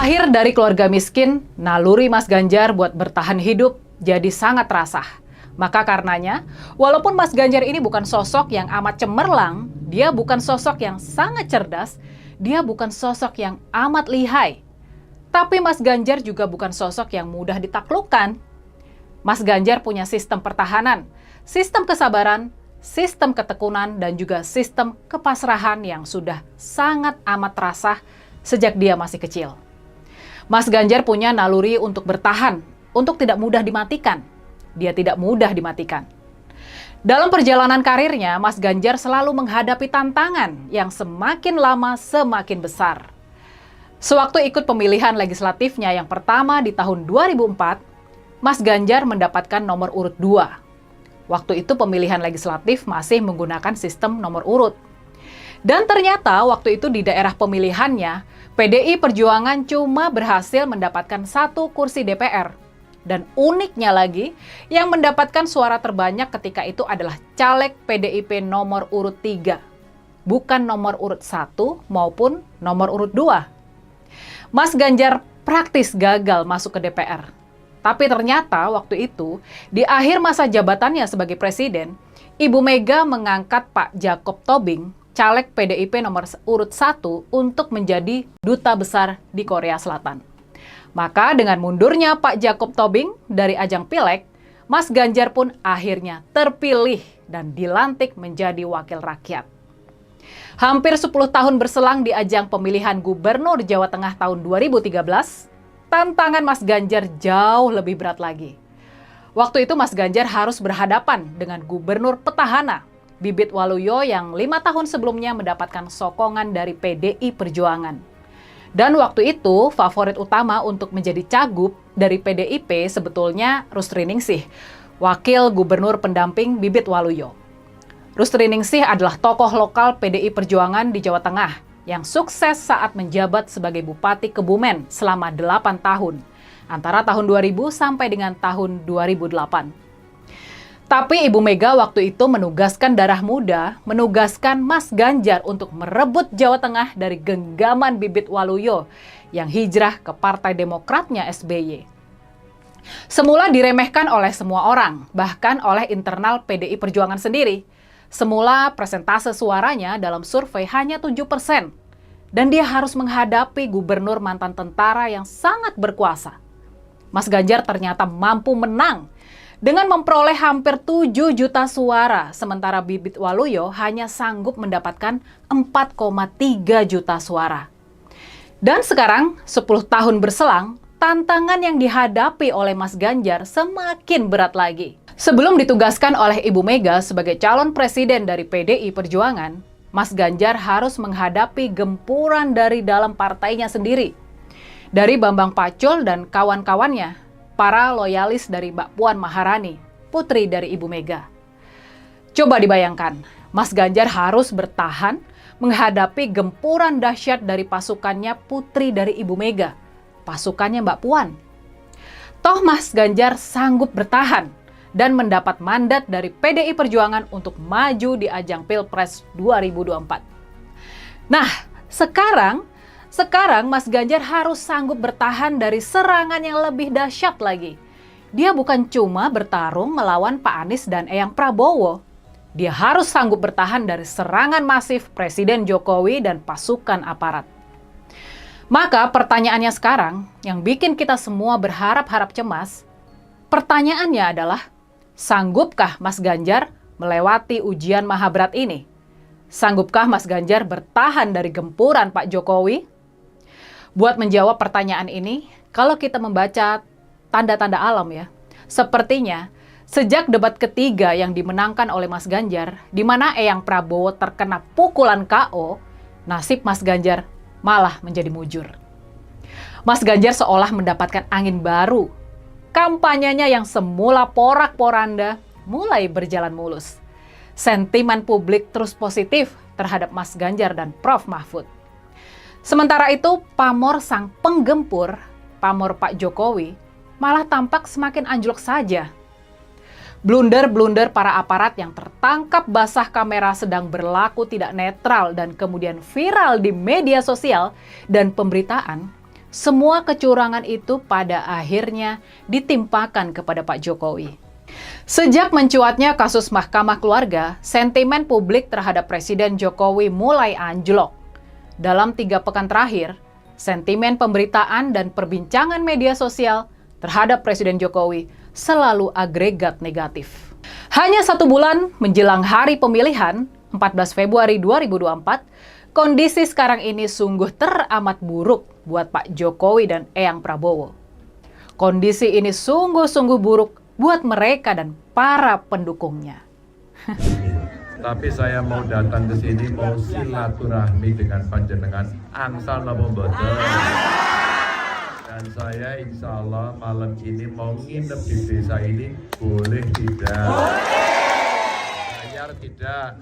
Lahir dari keluarga miskin, naluri Mas Ganjar buat bertahan hidup jadi sangat terasa. Maka karenanya, walaupun Mas Ganjar ini bukan sosok yang amat cemerlang, dia bukan sosok yang sangat cerdas, dia bukan sosok yang amat lihai. Tapi Mas Ganjar juga bukan sosok yang mudah ditaklukkan. Mas Ganjar punya sistem pertahanan, sistem kesabaran, sistem ketekunan, dan juga sistem kepasrahan yang sudah sangat amat terasa sejak dia masih kecil. Mas Ganjar punya naluri untuk bertahan, untuk tidak mudah dimatikan. Dia tidak mudah dimatikan. Dalam perjalanan karirnya, Mas Ganjar selalu menghadapi tantangan yang semakin lama semakin besar. Sewaktu ikut pemilihan legislatifnya yang pertama di tahun 2004, Mas Ganjar mendapatkan nomor urut 2. Waktu itu pemilihan legislatif masih menggunakan sistem nomor urut. Dan ternyata waktu itu di daerah pemilihannya, PDI Perjuangan cuma berhasil mendapatkan 1 kursi DPR. Dan uniknya lagi, yang mendapatkan suara terbanyak ketika itu adalah caleg PDIP nomor urut 3. Bukan nomor urut 1 maupun nomor urut 2. Mas Ganjar praktis gagal masuk ke DPR. Tapi ternyata waktu itu, di akhir masa jabatannya sebagai presiden, Ibu Mega mengangkat Pak Jacob Tobing, caleg PDIP nomor urut 1 untuk menjadi duta besar di Korea Selatan. Maka dengan mundurnya Pak Jacob Tobing dari ajang Pileg, Mas Ganjar pun akhirnya terpilih dan dilantik menjadi wakil rakyat. Hampir 10 tahun berselang di ajang pemilihan Gubernur Jawa Tengah tahun 2013, tantangan Mas Ganjar jauh lebih berat lagi. Waktu itu Mas Ganjar harus berhadapan dengan gubernur petahana, Bibit Waluyo yang 5 tahun sebelumnya mendapatkan sokongan dari PDI Perjuangan. Dan waktu itu favorit utama untuk menjadi cagup dari PDIP sebetulnya Rusty Ningsih, wakil gubernur pendamping Bibit Waluyo. Rusty Ningsih adalah tokoh lokal PDI Perjuangan di Jawa Tengah yang sukses saat menjabat sebagai Bupati Kebumen selama 8 tahun, antara tahun 2000 sampai dengan tahun 2008. Tapi Ibu Mega waktu itu menugaskan darah muda, menugaskan Mas Ganjar untuk merebut Jawa Tengah dari genggaman Bibit Waluyo yang hijrah ke Partai Demokratnya SBY. Semula diremehkan oleh semua orang, bahkan oleh internal PDI Perjuangan sendiri. Semula persentase suaranya dalam survei hanya 7%. Dan dia harus menghadapi gubernur mantan tentara yang sangat berkuasa. Mas Ganjar ternyata mampu menang dengan memperoleh hampir 7 juta suara, sementara Bibit Waluyo hanya sanggup mendapatkan 4,3 juta suara. Dan sekarang, 10 tahun berselang, tantangan yang dihadapi oleh Mas Ganjar semakin berat lagi. Sebelum ditugaskan oleh Ibu Mega sebagai calon presiden dari PDI Perjuangan, Mas Ganjar harus menghadapi gempuran dari dalam partainya sendiri. Dari Bambang Pacul dan kawan-kawannya, para loyalis dari Mbak Puan Maharani, putri dari Ibu Mega. Coba dibayangkan, Mas Ganjar harus bertahan menghadapi gempuran dahsyat dari pasukannya putri dari Ibu Mega, pasukannya Mbak Puan. Toh Mas Ganjar sanggup bertahan dan mendapat mandat dari PDI Perjuangan untuk maju di ajang Pilpres 2024. Nah, sekarang Mas Ganjar harus sanggup bertahan dari serangan yang lebih dahsyat lagi. Dia bukan cuma bertarung melawan Pak Anies dan Eyang Prabowo. Dia harus sanggup bertahan dari serangan masif Presiden Jokowi dan pasukan aparat. Maka pertanyaannya sekarang yang bikin kita semua berharap-harap cemas, pertanyaannya adalah, sanggupkah Mas Ganjar melewati ujian maha berat ini? Sanggupkah Mas Ganjar bertahan dari gempuran Pak Jokowi? Buat menjawab pertanyaan ini, kalau kita membaca tanda-tanda alam ya, sepertinya sejak debat ketiga yang dimenangkan oleh Mas Ganjar, di mana Eyang Prabowo terkena pukulan KO, nasib Mas Ganjar malah menjadi mujur. Mas Ganjar seolah mendapatkan angin baru. Kampanyenya yang semula porak-poranda mulai berjalan mulus. Sentimen publik terus positif terhadap Mas Ganjar dan Prof. Mahfud. Sementara itu, pamor sang penggempur, pamor Pak Jokowi, malah tampak semakin anjlok saja. Blunder-blunder para aparat yang tertangkap basah kamera sedang berlaku tidak netral dan kemudian viral di media sosial dan pemberitaan semua kecurangan itu pada akhirnya ditimpakan kepada Pak Jokowi. Sejak mencuatnya kasus Mahkamah Keluarga, sentimen publik terhadap Presiden Jokowi mulai anjlok. Dalam 3 pekan terakhir, sentimen pemberitaan dan perbincangan media sosial terhadap Presiden Jokowi selalu agregat negatif. Hanya 1 bulan menjelang hari pemilihan, 14 Februari 2024, kondisi sekarang ini sungguh teramat buruk buat Pak Jokowi dan Eyang Prabowo. Kondisi ini sungguh-sungguh buruk buat mereka dan para pendukungnya. Tapi saya mau datang ke sini mau silaturahmi dengan panjenengan angsal napa mboten. Dan saya insya Allah malam ini mau nginep di desa ini, boleh tidak? Bayar tidak?